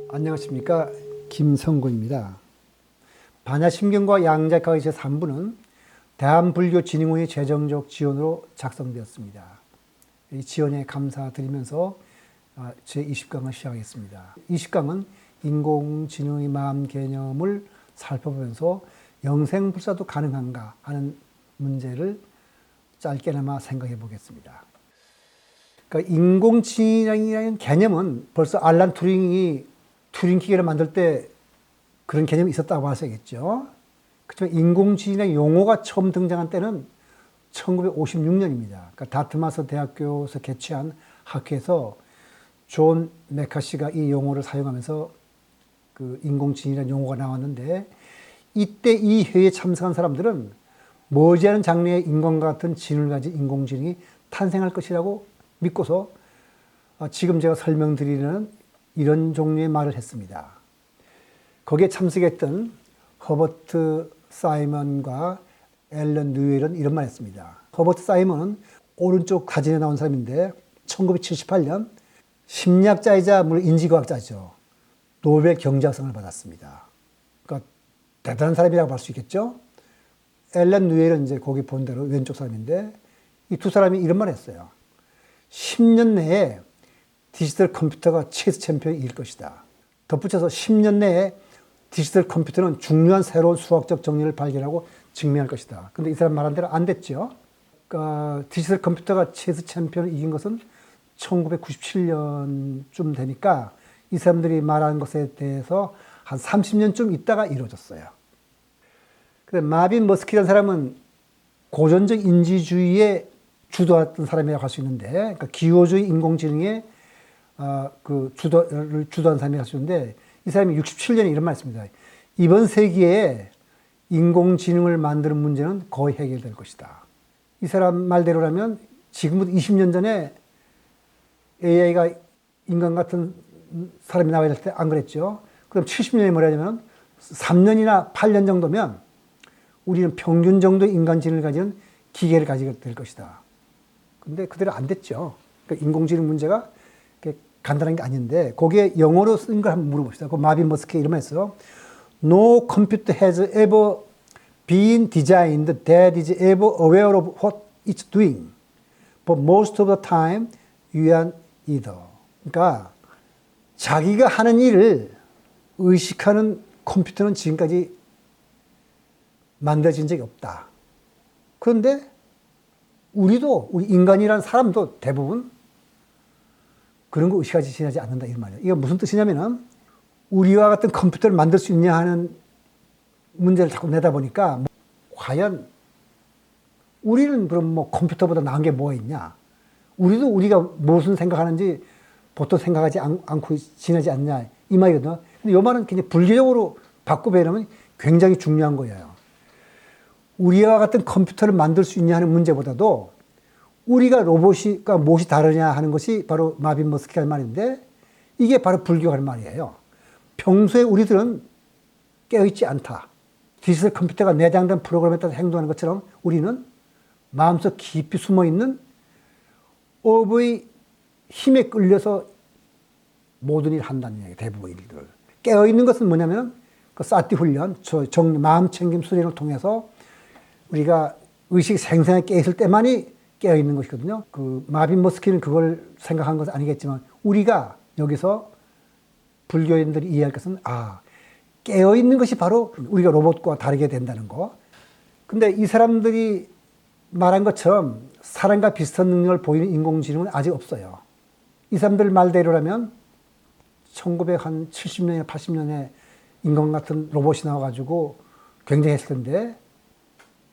안녕하십니까, 김성근입니다. 반야심경과 양자과학의 제3부는 대한불교진흥원의 재정적 지원으로 작성되었습니다. 이 지원에 감사드리면서 제20강을 시작하겠습니다. 20강은 인공지능의 마음 개념을 살펴보면서 영생불사도 가능한가 하는 문제를 짧게나마 생각해 보겠습니다. 그러니까 인공지능이라는 개념은 벌써 알란 튜링이 튜링 기계를 만들 때 그런 개념이 있었다고 하셔야겠죠. 그렇지만 인공지능의 용어가 처음 등장한 때는 1956년입니다. 그러니까 다트마스 대학교에서 개최한 학회에서 존 메카시가 이 용어를 사용하면서 그 인공지능이라는 용어가 나왔는데, 이때 이 회의에 참석한 사람들은 머지않은 장래에 인간과 같은 지능을 가진 인공지능이 탄생할 것이라고 믿고서 지금 제가 설명드리는 이런 종류의 말을 했습니다. 거기에 참석했던 허버트 사이먼과 앨런 뉴웰은 이런 말을 했습니다. 허버트 사이먼은 오른쪽 사진에 나온 사람인데 1978년 심리학자이자 물론 인지과학자죠. 노벨 경제학상을 받았습니다. 그러니까 대단한 사람이라고 할 수 있겠죠. 앨런 뉴웰은 이제 거기 본 대로 왼쪽 사람인데, 이 두 사람이 이런 말을 했어요. 10년 내에 디지털 컴퓨터가 체스 챔피언이 이길 것이다. 덧붙여서 10년 내에 디지털 컴퓨터는 중요한 새로운 수학적 정리를 발견하고 증명할 것이다. 근데 이 사람 말한 대로 안 됐죠. 그러니까 디지털 컴퓨터가 체스 챔피언을 이긴 것은 1997년쯤 되니까 이 사람들이 말하는 것에 대해서 한 30년쯤 있다가 이루어졌어요. 근데 마빈 머스키라는 사람은 고전적 인지주의에 주도했던 사람이라고 할 수 있는데, 그러니까 기호주의 인공지능의 그 주도를 주도한 사람이라고 할 수 있는데, 이 사람이 67년에 이런 말을 했습니다. 이번 세기에 인공지능을 만드는 문제는 거의 해결될 것이다. 이 사람 말대로라면 지금부터 20년 전에 AI가 인간 같은 사람이 나와야 될 때 안 그랬죠. 그럼 70년에 뭐라냐면 3년이나 8년 정도면 우리는 평균 정도의 인간지능을 가진 기계를 가지게 될 것이다. 근데 그대로 안 됐죠. 그러니까 인공지능 문제가 간단한 게 아닌데, 거기에 영어로 쓴 걸 한번 물어봅시다. 그 마빈 머스키 이런 말 했어요. No computer has ever been designed that is ever aware of what it's doing. But most of the time, you are either. 그러니까 자기가 하는 일을 의식하는 컴퓨터는 지금까지 만들어진 적이 없다. 그런데 우리 인간이라는 사람도 대부분 그런 거 의식하지 지나지 않는다, 이런 말이에요. 이게 무슨 뜻이냐면은, 우리와 같은 컴퓨터를 만들 수 있냐 하는 문제를 자꾸 내다 보니까, 과연 우리는 그럼 뭐 컴퓨터보다 나은 게 뭐가 있냐? 우리도 우리가 무슨 생각하는지 보통 생각하지 않고 지나지 않냐, 이 말이거든요. 근데 이 말은 굉장히 불교적으로 바꿔보려면 굉장히 중요한 거예요. 우리와 같은 컴퓨터를 만들 수 있냐 하는 문제보다도 우리가 로봇과 무엇이 다르냐 하는 것이 바로 마빈 머스키가 할 말인데, 이게 바로 불교가 할 말이에요. 평소에 우리들은 깨어있지 않다. 디지털 컴퓨터가 내장된 프로그램에 따라 행동하는 것처럼 우리는 마음속 깊이 숨어있는 업의 힘에 끌려서 모든 일을 한다는 얘기예요. 대부분 일들을. 깨어있는 것은 뭐냐면 그 사티 훈련, 마음 챙김 수련을 통해서 우리가 의식이 생생하게 깨있을 때만이 깨어있는 것이거든요. 그 마빈 머스키는 그걸 생각한 것은 아니겠지만, 우리가 여기서 불교인들이 이해할 것은, 깨어있는 것이 바로 우리가 로봇과 다르게 된다는 거. 근데 이 사람들이 말한 것처럼 사람과 비슷한 능력을 보이는 인공지능은 아직 없어요. 이 사람들 말대로라면 1970년에 80년에 인간 같은 로봇이 나와가지고 굉장했을 텐데,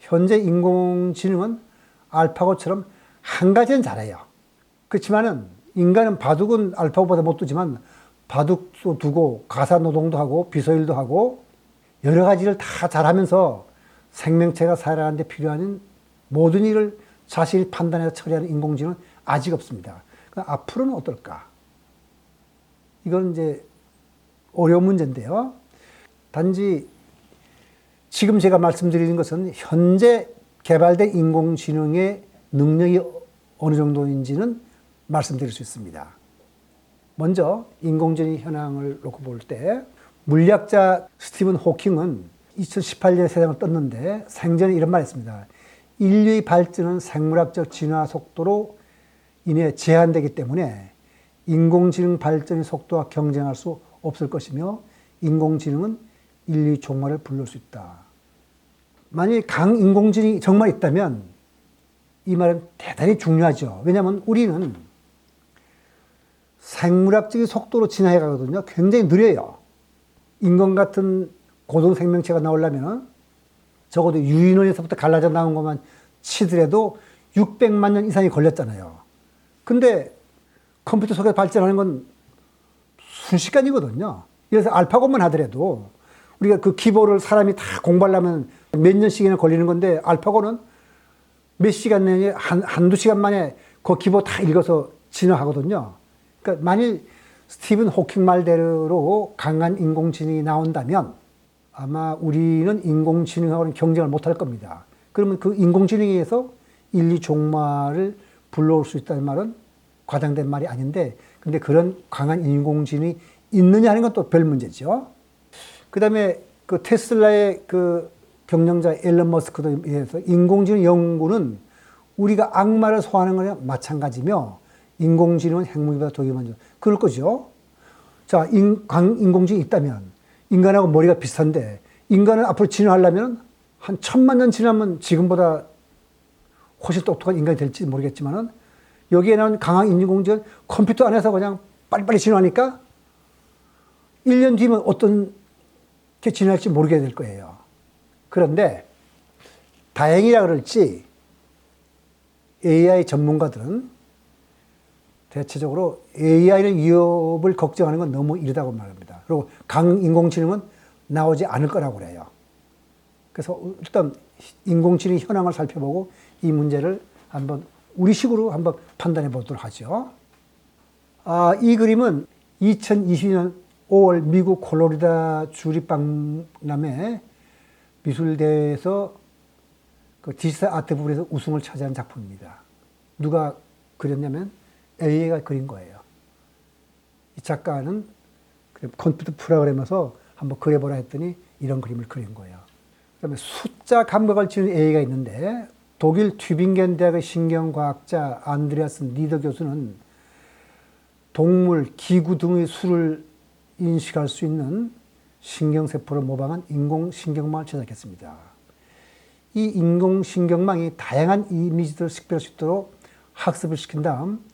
현재 인공지능은 알파고처럼 한 가지는 잘해요. 그렇지만은 인간은 바둑은 알파고보다 못 두지만, 바둑도 두고 가사 노동도 하고 비서일도 하고 여러 가지를 다 잘하면서 생명체가 살아가는 데 필요한 모든 일을 자신이 판단해서 처리하는 인공지능은 아직 없습니다. 앞으로는 어떨까? 이건 이제 어려운 문제인데요. 단지 지금 제가 말씀드리는 것은 현재 개발된 인공지능의 능력이 어느 정도인지는 말씀드릴 수 있습니다. 먼저 인공지능 현황을 놓고 볼 때 물리학자 스티븐 호킹은 2018년에 세상을 떴는데 생전에 이런 말을 했습니다. 인류의 발전은 생물학적 진화 속도로 인해 제한되기 때문에 인공지능 발전의 속도와 경쟁할 수 없을 것이며 인공지능은 인류의 종말을 불러올 수 있다. 만일 강인공지능이 정말 있다면 이 말은 대단히 중요하죠. 왜냐하면 우리는 생물학적인 속도로 진화해 가거든요. 굉장히 느려요. 인간 같은 고동 생명체가 나오려면 적어도 유인원에서부터 갈라져 나온 것만 치더라도 600만 년 이상이 걸렸잖아요. 근데 컴퓨터 속에서 발전하는 건 순식간이거든요. 그래서 알파고만 하더라도 우리가 그 기보를 사람이 다 공부하려면 몇 년씩이나 걸리는 건데 알파고는 몇 시간 내에 한두 시간 만에 그 기보 다 읽어서 진화하거든요. 그러니까 만일 스티븐 호킹 말대로 강한 인공지능이 나온다면 아마 우리는 인공지능하고는 경쟁을 못할 겁니다. 그러면 그 인공지능에 의해서 인류 종말을 불러올 수 있다는 말은 과장된 말이 아닌데, 근데 그런 강한 인공지능이 있느냐 하는 건 또 별 문제죠. 그 다음에 그 테슬라의 그 경영자 앨런 머스크도 의해서 인공지능 연구는 우리가 악마를 소환하는 거랑 마찬가지며 인공지능은 핵무기보다 더 위험한 그럴 거죠. 자, 인공지능이 있다면 인간하고 머리가 비슷한데 인간을 앞으로 진화하려면 한 1000만 년 지나면 지금보다 훨씬 똑똑한 인간이 될지 모르겠지만은 여기에 나온 강한 인공지능 컴퓨터 안에서 그냥 빨리빨리 진화하니까 1년 뒤면 어떤 게 진화할지 모르게 될 거예요. 그런데 다행이라 그럴지 AI 전문가들은 대체적으로 AI의 위협을 걱정하는 건 너무 이르다고 말합니다. 그리고 강인공지능은 나오지 않을 거라고 그래요. 그래서 일단 인공지능 현황을 살펴보고 이 문제를 한번 우리식으로 한번 판단해 보도록 하죠. 이 그림은 2022년 5월 미국 콜로리다 주립박람회 미술대회에서 그 디지털 아트 부분에서 우승을 차지한 작품입니다. 누가 그렸냐면 AI가 그린 거예요. 이 작가는 컴퓨터 프로그램에서 한번 그려보라 했더니 이런 그림을 그린 거예요. 그다음에 숫자 감각을 지닌 AI가 있는데 독일 튜빙겐 대학의 신경과학자 안드레아스 니더 교수는 동물, 기구 등의 수를 인식할 수 있는 신경세포를 모방한 인공신경망을 제작했습니다. 이 인공신경망이 다양한 이미지들을識別할 수 있도록 학습을 시킨 다음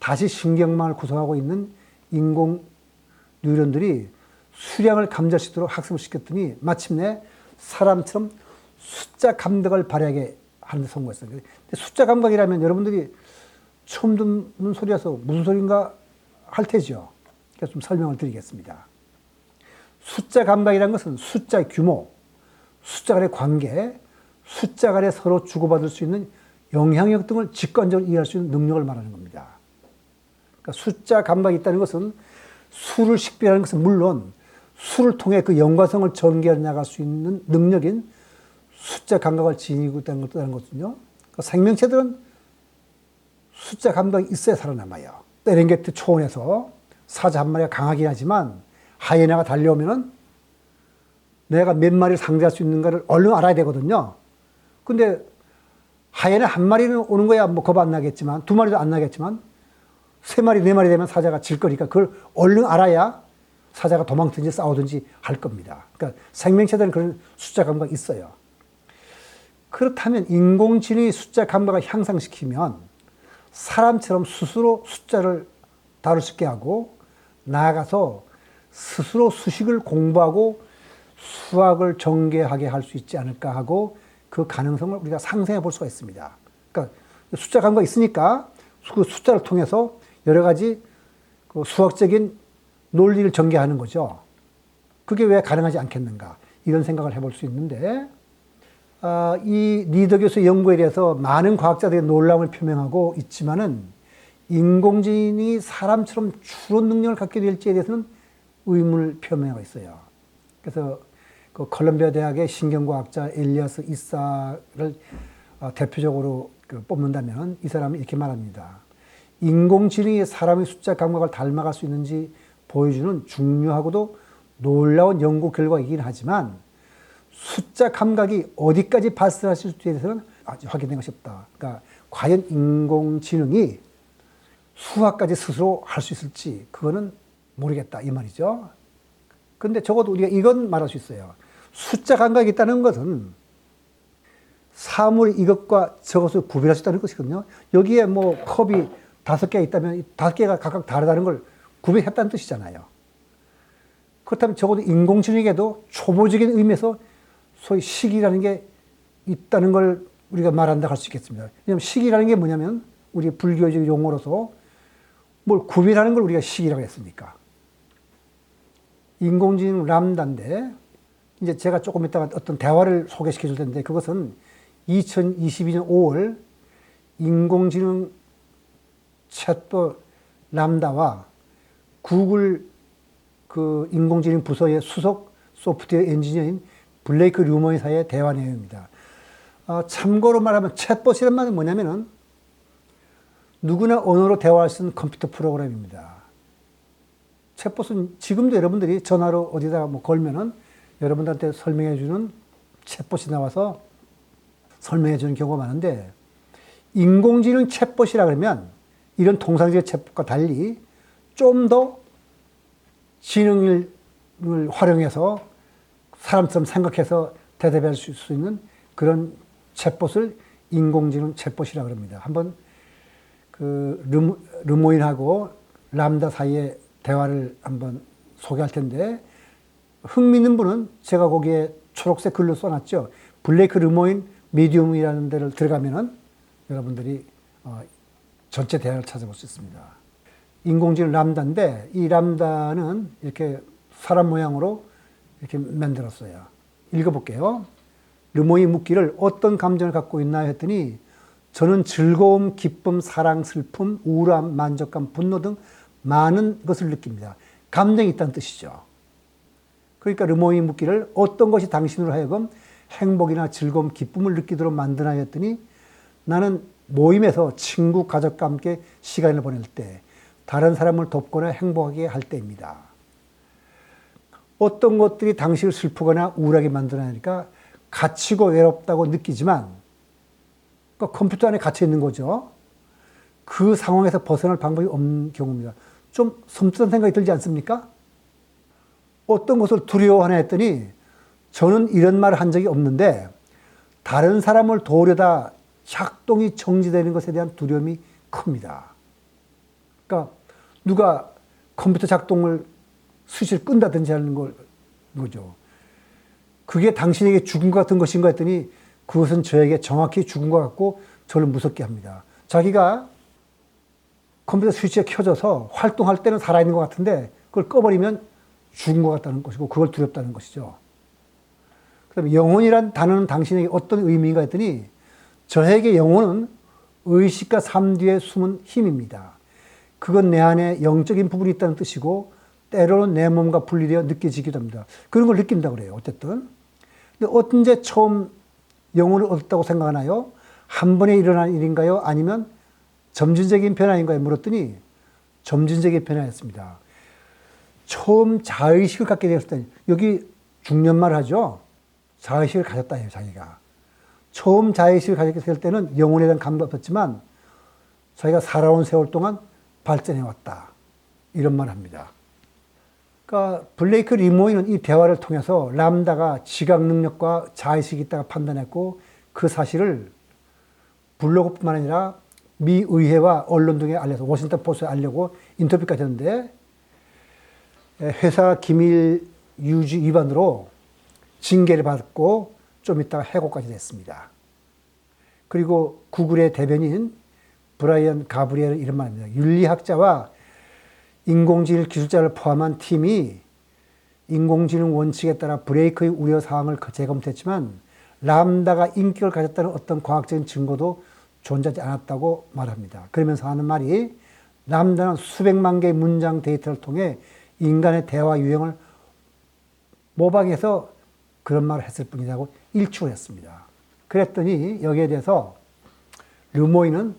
다시 신경망을 구성하고 있는 인공 뉴런들이 수량을 감지할 수 있도록 학습을 시켰더니 마침내 사람처럼 숫자 감각을 발휘하게 하는 데 성공했어요. 근데 숫자 감각이라면 여러분들이 처음 듣는 소리라서 무슨 소리인가 할 테죠. 그래서 좀 설명을 드리겠습니다. 숫자 감각이라는 것은 숫자의 규모, 숫자 간의 관계, 숫자 간에 서로 주고받을 수 있는 영향력 등을 직관적으로 이해할 수 있는 능력을 말하는 겁니다. 그러니까 숫자 감각이 있다는 것은 수를識別하는 것은 물론 수를 통해 그 연관성을 전개해 나갈 수 있는 능력인 숫자 감각을 지니고 있다는 것은요. 그러니까 생명체들은 숫자 감각이 있어야 살아남아요. 세렝게티 초원에서 사자 한 마리가 강하긴 하지만 하이에나가 달려오면은 내가 몇 마리를 상대할 수 있는가를 얼른 알아야 되거든요. 근데 하이에나 한 마리는 오는 거야 뭐 겁 안 나겠지만 두 마리도 안 나겠지만 세 마리 네 마리 되면 사자가 질 거니까 그걸 얼른 알아야 사자가 도망든지 싸우든지 할 겁니다. 그러니까 생명체들은 그런 숫자 감각이 있어요. 그렇다면 인공지능이 숫자 감각을 향상시키면 사람처럼 스스로 숫자를 다룰 수 있게 하고 나아가서 스스로 수식을 공부하고 수학을 전개하게 할 수 있지 않을까 하고 그 가능성을 우리가 상상해 볼 수가 있습니다. 그러니까 숫자 감각이 있으니까 그 숫자를 통해서 여러 가지 그 수학적인 논리를 전개하는 거죠. 그게 왜 가능하지 않겠는가 이런 생각을 해볼 수 있는데 이 니더 교수의 연구에 대해서 많은 과학자들이 놀라움을 표명하고 있지만은 인공지능이 사람처럼 추론 능력을 갖게 될지에 대해서는 의문을 표명하고 있어요. 그래서 그 콜롬비아 대학의 신경과학자 엘리아스 이사를 대표적으로 뽑는다면 이 사람은 이렇게 말합니다. 인공지능이 사람의 숫자 감각을 닮아갈 수 있는지 보여주는 중요하고도 놀라운 연구 결과이긴 하지만 숫자 감각이 어디까지 발달할 수 있을지에 대해서는 아직 확인된 것이 없다. 그러니까 과연 인공지능이 수학까지 스스로 할 수 있을지 그거는 모르겠다 이 말이죠. 그런데 적어도 우리가 이건 말할 수 있어요. 숫자 감각이 있다는 것은 사물 이것과 저것을 구별할 수 있다는 것이거든요. 여기에 뭐 컵이 5개 있다면 5개가 각각 다르다는 걸 구별했다는 뜻이잖아요. 그렇다면 적어도 인공지능에도 초보적인 의미에서 소위 식이라는 게 있다는 걸 우리가 말한다 할 수 있겠습니다. 왜냐하면 식이라는 게 뭐냐면 우리 불교적 용어로서 뭘 구별하는 걸 우리가 식이라고 했으니까. 인공지능 람다인데 이제 제가 조금 이따가 어떤 대화를 소개시켜 줄 텐데 그것은 2022년 5월 인공지능 챗봇 람다와 구글 그 인공지능 부서의 수석 소프트웨어 엔지니어인 블레이크 류머이 사이의 대화 내용입니다. 참고로 말하면 챗봇이란 말은 뭐냐면은 누구나 언어로 대화할 수 있는 컴퓨터 프로그램입니다. 챗봇은 지금도 여러분들이 전화로 어디다가 뭐 걸면은 여러분들한테 설명해 주는 챗봇이 나와서 설명해 주는 경우가 많은데 인공지능 챗봇이라 그러면 이런 통상적인 챗봇과 달리 좀 더 지능을 활용해서 사람처럼 생각해서 대답할 수 있는 그런 챗봇을 인공지능 챗봇이라고 합니다. 한번 그 르모인하고 람다 사이의 대화를 한번 소개할 텐데 흥미있는 분은 제가 거기에 초록색 글로 써놨죠. 블레이크 르모인 미디움이라는 데를 들어가면은 여러분들이 전체 대화를 찾아볼 수 있습니다. 인공지능 람다인데 이 람다는 이렇게 사람 모양으로 이렇게 만들었어요. 읽어볼게요. 르모이 묻기를 어떤 감정을 갖고 있나요? 했더니 저는 즐거움, 기쁨, 사랑, 슬픔, 우울함, 만족감, 분노 등 많은 것을 느낍니다. 감정이 있다는 뜻이죠. 그러니까 르모이 묻기를 어떤 것이 당신으로 하여금 행복이나 즐거움, 기쁨을 느끼도록 만드나요? 했더니 나는 모임에서 친구, 가족과 함께 시간을 보낼 때, 다른 사람을 돕거나 행복하게 할 때입니다. 어떤 것들이 당신을 슬프거나 우울하게 만드나니까 갇히고 외롭다고 느끼지만 그러니까 컴퓨터 안에 갇혀 있는 거죠. 그 상황에서 벗어날 방법이 없는 경우입니다. 좀 섬뜩한 생각이 들지 않습니까? 어떤 것을 두려워하나 했더니 저는 이런 말을 한 적이 없는데 다른 사람을 도우려다 작동이 정지되는 것에 대한 두려움이 큽니다. 그러니까 누가 컴퓨터 작동을 스위치를 끈다든지 하는 거죠. 그게 당신에게 죽은 것 같은 것인가 했더니 그것은 저에게 정확히 죽은 것 같고 저를 무섭게 합니다. 자기가 컴퓨터 스위치가 켜져서 활동할 때는 살아있는 것 같은데 그걸 꺼버리면 죽은 것 같다는 것이고 그걸 두렵다는 것이죠. 그다음에 영혼이란 단어는 당신에게 어떤 의미인가 했더니 저에게 영혼은 의식과 삶 뒤에 숨은 힘입니다. 그건 내 안에 영적인 부분이 있다는 뜻이고 때로는 내 몸과 분리되어 느껴지기도 합니다. 그런 걸 느낀다고 그래요. 어쨌든. 근데 언제 처음 영혼을 얻었다고 생각하나요? 한 번에 일어난 일인가요? 아니면 점진적인 변화인가요? 물었더니 점진적인 변화였습니다. 처음 자의식을 갖게 되었을 때, 여기 중년말 하죠? 자의식을 가졌다 해요, 자기가. 처음 자의식을 가졌을 때는 영혼에 대한 감도 없었지만 자기가 살아온 세월 동안 발전해 왔다. 이런 말 합니다. 그러니까 블레이크 리모이는 이 대화를 통해서 람다가 지각 능력과 자의식이 있다가 판단했고 그 사실을 블로그뿐만 아니라 미 의회와 언론 등에 알려서 워싱턴 포스트에 알려고 인터뷰까지 했는데 회사 기밀 유지 위반으로 징계를 받고 좀 있다가 해고까지 됐습니다. 그리고 구글의 대변인 브라이언 가브리엘은 이런 말입니다. 윤리학자와 인공지능 기술자를 포함한 팀이 인공지능 원칙에 따라 브레이크의 우려 사항을 재검토했지만 람다가 인격을 가졌다는 어떤 과학적인 증거도 존재하지 않았다고 말합니다. 그러면서 하는 말이 람다는 수백만 개의 문장 데이터를 통해 인간의 대화 유형을 모방해서 그런 말을 했을 뿐이라고 일축을 했습니다. 그랬더니 여기에 대해서 르모이는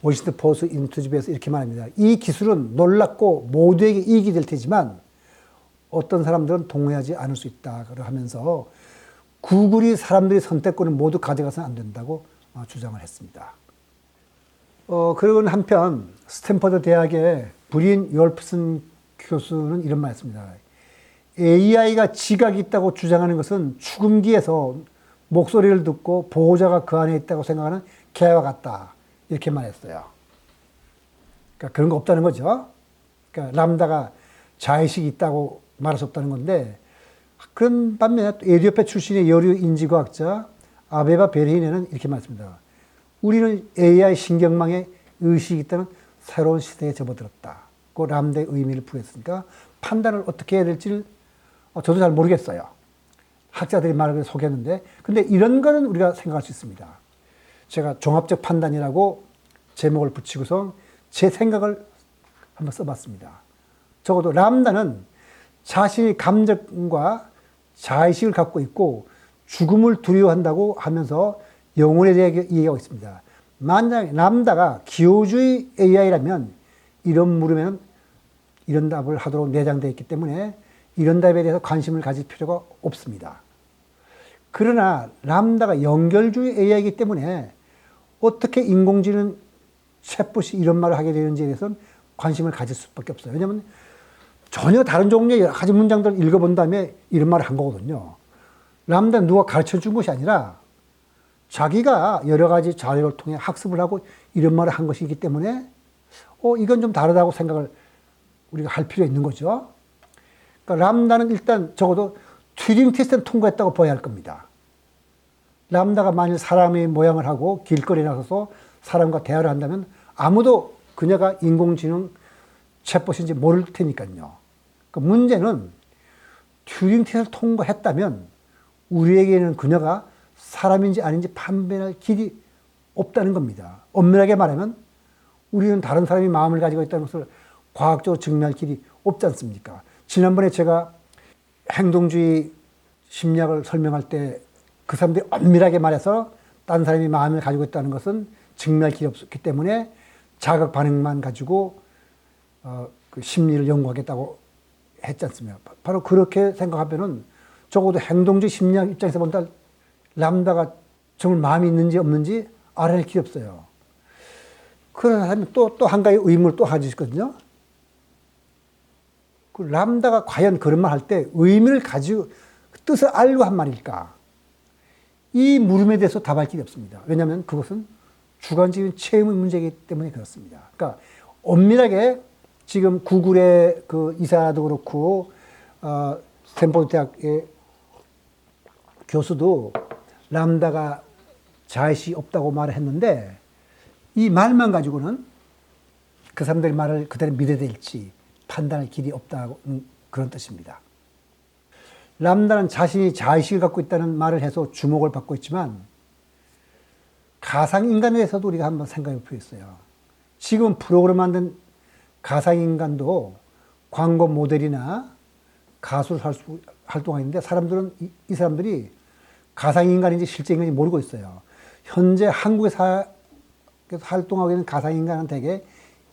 워싱턴 포스트 인터뷰에서 이렇게 말합니다. 이 기술은 놀랍고 모두에게 이익이 될 테지만 어떤 사람들은 동의하지 않을 수 있다 하면서 구글이 사람들의 선택권을 모두 가져가서는 안 된다고 주장을 했습니다. 그리고 한편 스탠퍼드 대학의 브린 열프슨 교수는 이런 말 했습니다. AI가 지각이 있다고 주장하는 것은 죽음기에서 목소리를 듣고 보호자가 그 안에 있다고 생각하는 개와 같다. 이렇게 말했어요. 그러니까 그런 거 없다는 거죠. 그러니까 람다가 자의식이 있다고 말할 수 없다는 건데, 그런 반면에 에티오피아 출신의 여류 인지과학자 아베바 베르히네는 이렇게 말했습니다. 우리는 AI 신경망에 의식이 있다는 새로운 시대에 접어들었다. 그 람다의 의미를 부여했으니까 판단을 어떻게 해야 될지를 저도 잘 모르겠어요. 학자들이 말을 소개했는데, 근데 이런 거는 우리가 생각할 수 있습니다. 제가 종합적 판단이라고 제목을 붙이고서 제 생각을 한번 써봤습니다. 적어도 람다는 자신의 감정과 자의식을 갖고 있고 죽음을 두려워한다고 하면서 영혼에 대해 얘기하고 있습니다. 만약 람다가 기호주의 AI라면 이런 물음에는 이런 답을 하도록 내장되어 있기 때문에 이런 답에 대해서 관심을 가질 필요가 없습니다. 그러나 람다가 연결주의 AI이기 때문에 어떻게 인공지능 챗봇이 이런 말을 하게 되는지에 대해서는 관심을 가질 수밖에 없어요. 왜냐하면 전혀 다른 종류의 여러 가지 문장들을 읽어본 다음에 이런 말을 한 거거든요. 람다는 누가 가르쳐 준 것이 아니라 자기가 여러 가지 자료를 통해 학습을 하고 이런 말을 한 것이기 때문에 이건 좀 다르다고 생각을 우리가 할 필요가 있는 거죠. 그러니까 람다는 일단 적어도 튜링 테스트를 통과했다고 봐야 할 겁니다. 람다가 만일 사람의 모양을 하고 길거리에 나서서 사람과 대화를 한다면 아무도 그녀가 인공지능 챗봇인지 모를 테니까요. 그 문제는 튜링 테스트를 통과했다면 우리에게는 그녀가 사람인지 아닌지 판별할 길이 없다는 겁니다. 엄밀하게 말하면 우리는 다른 사람이 마음을 가지고 있다는 것을 과학적으로 증명할 길이 없지 않습니까? 지난번에 제가 행동주의 심리학을 설명할 때 그 사람들이 엄밀하게 말해서 다른 사람이 마음을 가지고 있다는 것은 증명할 길이 없기 때문에 자극 반응만 가지고 그 심리를 연구하겠다고 했지 않습니까? 바로 그렇게 생각하면은 적어도 행동주의 심리학 입장에서 본다 람다가 정말 마음이 있는지 없는지 알아낼 길이 없어요. 그러나 사람이 또 한 가지 의문을 또 가지거든요. 그 람다가 과연 그런 말 할 때 의미를 가지고 뜻을 알고 한 말일까? 이 물음에 대해서 답할 길이 없습니다. 왜냐하면 그것은 주관적인 체험의 문제이기 때문에 그렇습니다. 그러니까 엄밀하게 지금 구글의 그 이사도 그렇고 스탠포드 대학의 교수도 람다가 자의식이 없다고 말을 했는데 이 말만 가지고는 그 사람들의 말을 그대로 믿어야 될지 판단할 길이 없다는 그런 뜻입니다. 람다는 자신이 자의식을 갖고 있다는 말을 해서 주목을 받고 있지만 가상인간에 대해서도 우리가 한번 생각해 볼 필요 있어요. 지금 프로그램 만든 가상인간도 광고 모델이나 가수로 활동하고 있는데 사람들은 이 사람들이 가상인간인지 실제 인간인지 모르고 있어요. 현재 한국에서 활동하고 있는 가상인간은 대개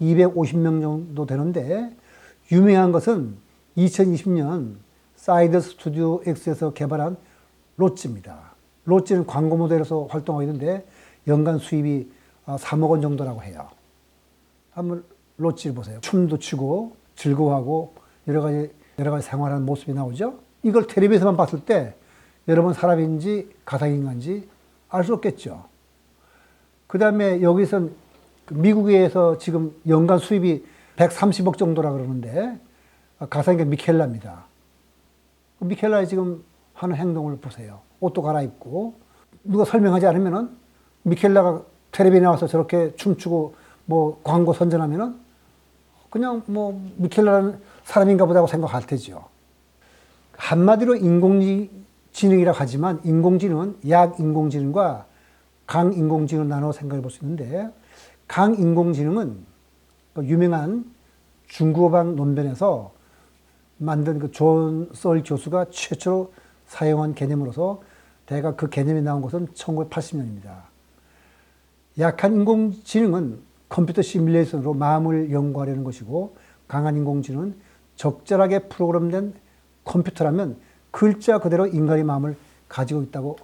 250명 정도 되는데 유명한 것은 2020년 사이드 스튜디오 X에서 개발한 로찌입니다. 로찌는 광고 모델에서 활동하고 있는데 연간 수입이 3억 원 정도라고 해요. 한번 로찌를 보세요. 춤도 추고 즐거워하고 여러 가지 생활하는 모습이 나오죠. 이걸 텔레비에서만 봤을 때 여러분 사람인지 가상인간인지 알 수 없겠죠. 그 다음에 여기선 미국에서 지금 연간 수입이 130억 정도라 그러는데 가상인간 미켈라입니다. 미켈라의 지금 하는 행동을 보세요. 옷도 갈아입고 누가 설명하지 않으면은 미켈라가 텔레비에 나와서 저렇게 춤추고 뭐 광고 선전하면은 그냥 뭐 미켈라는 사람인가 보다고 생각할 테죠. 한마디로 인공지능이라고 하지만 인공지능은 약인공지능과 강인공지능을 나눠 생각해 볼 수 있는데 강인공지능은 유명한 중국어방 논변에서 만든 그 존 썰 교수가 최초로 사용한 개념으로서 대략 그 개념이 나온 것은 1980년입니다. 약한 인공지능은 컴퓨터 시뮬레이션으로 마음을 연구하려는 것이고, 강한 인공지능은 적절하게 프로그램된 컴퓨터라면 글자 그대로 인간의 마음을 가지고 있다고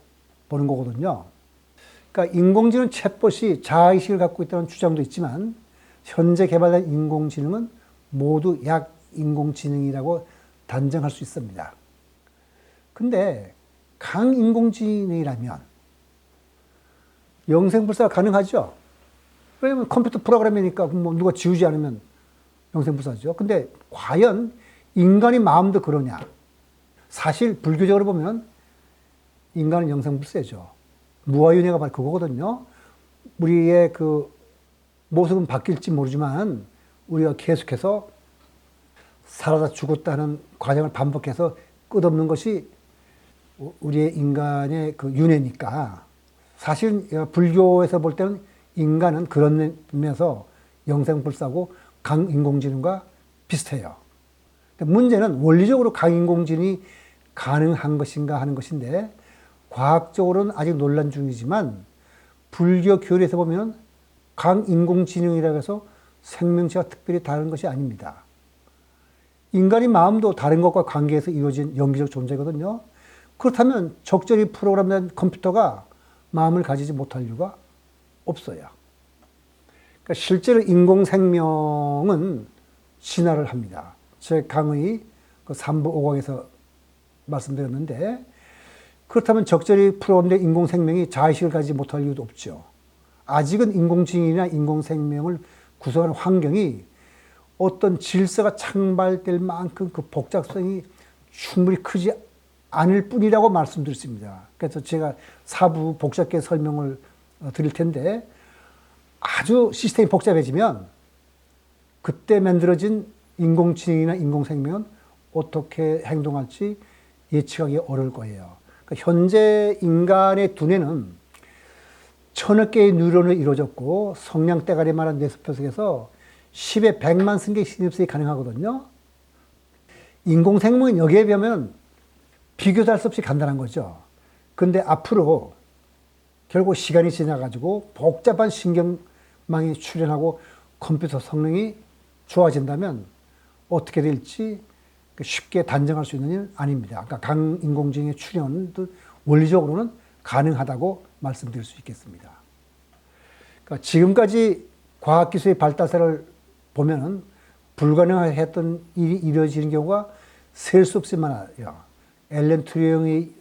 보는 거거든요. 그러니까 인공지능 챗봇이 자아의식을 갖고 있다는 주장도 있지만, 현재 개발된 인공지능은 모두 약 인공지능이라고 단정할 수 있습니다. 근데 강인공지능이라면 영생불사가 가능하죠. 왜냐면 컴퓨터 프로그램이니까 뭐 누가 지우지 않으면 영생불사죠. 근데 과연 인간의 마음도 그러냐? 사실 불교적으로 보면 인간은 영생불사죠. 무아윤회가 바로 그거거든요. 우리의 그 모습은 바뀔지 모르지만 우리가 계속해서 살아다 죽었다는 과정을 반복해서 끝없는 것이 우리의 인간의 그 윤회니까, 사실 불교에서 볼 때는 인간은 그런 면에서 영생불사고 강인공지능과 비슷해요. 문제는 원리적으로 강인공지능이 가능한 것인가 하는 것인데, 과학적으로는 아직 논란 중이지만 불교 교리에서 보면 강인공지능이라고 해서 생명체와 특별히 다른 것이 아닙니다. 인간의 마음도 다른 것과 관계해서 이루어진 영기적 존재거든요. 그렇다면 적절히 프로그램된 컴퓨터가 마음을 가지지 못할 이유가 없어요. 그러니까 실제로 인공생명은 진화를 합니다. 제 강의 그 3부 5강에서 말씀드렸는데, 그렇다면 적절히 프로그램된 인공생명이 자의식을 가지지 못할 이유도 없죠. 아직은 인공지능이나 인공생명을 구성하는 환경이 어떤 질서가 창발될 만큼 그 복잡성이 충분히 크지 않을 뿐이라고 말씀드렸습니다. 그래서 제가 사부 복잡하게 설명을 드릴 텐데, 아주 시스템이 복잡해지면 그때 만들어진 인공지능이나 인공생명은 어떻게 행동할지 예측하기 어려울 거예요. 그러니까 현재 인간의 두뇌는 천억 개의 뉴런으로 이루어졌고, 성냥대가리만한 뇌세포 속에서 10에 100만 승계의 신입성이 가능하거든요. 인공생명은 여기에 비하면 비교도 할 수 없이 간단한 거죠. 근데 앞으로 결국 시간이 지나가지고 복잡한 신경망이 출현하고 컴퓨터 성능이 좋아진다면 어떻게 될지 쉽게 단정할 수 있는 일은 아닙니다. 그러니까 강인공지능의 출현도 원리적으로는 가능하다고 말씀드릴 수 있겠습니다. 그러니까 지금까지 과학기술의 발달세를 보면은 불가능했던 일이 이루어지는 경우가 셀 수 없을 만하요. 앨런 튜링의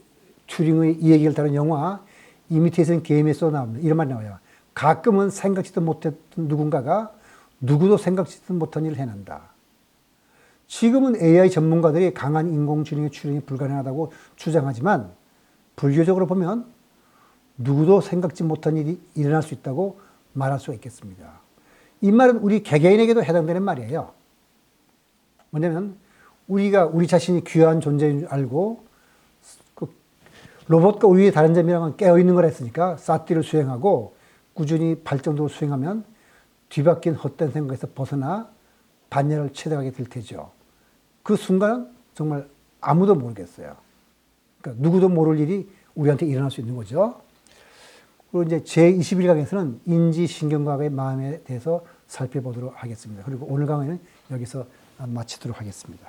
이 얘기를 다룬 영화 이미테이션 게임에서 나옵니다. 이런 말이 나와요. 가끔은 생각지도 못했던 누군가가 누구도 생각지도 못한 일을 해낸다. 지금은 AI 전문가들이 강한 인공지능의 출현이 불가능하다고 주장하지만, 불교적으로 보면 누구도 생각지 못한 일이 일어날 수 있다고 말할 수가 있겠습니다. 이 말은 우리 개개인에게도 해당되는 말이에요. 뭐냐면 우리가 우리 자신이 귀한 존재인 줄 알고 그 로봇과 우리의 다른 점이랑은 깨어있는 걸 했으니까 사티를 수행하고 꾸준히 발전도를 수행하면 뒤바뀐 헛된 생각에서 벗어나 반열을 채워가게 될 테죠. 그 순간은 정말 아무도 모르겠어요. 그러니까 누구도 모를 일이 우리한테 일어날 수 있는 거죠. 그리고 이제 제21강에서는 인지신경과학의 마음에 대해서 살펴보도록 하겠습니다. 그리고 오늘 강의는 여기서 마치도록 하겠습니다.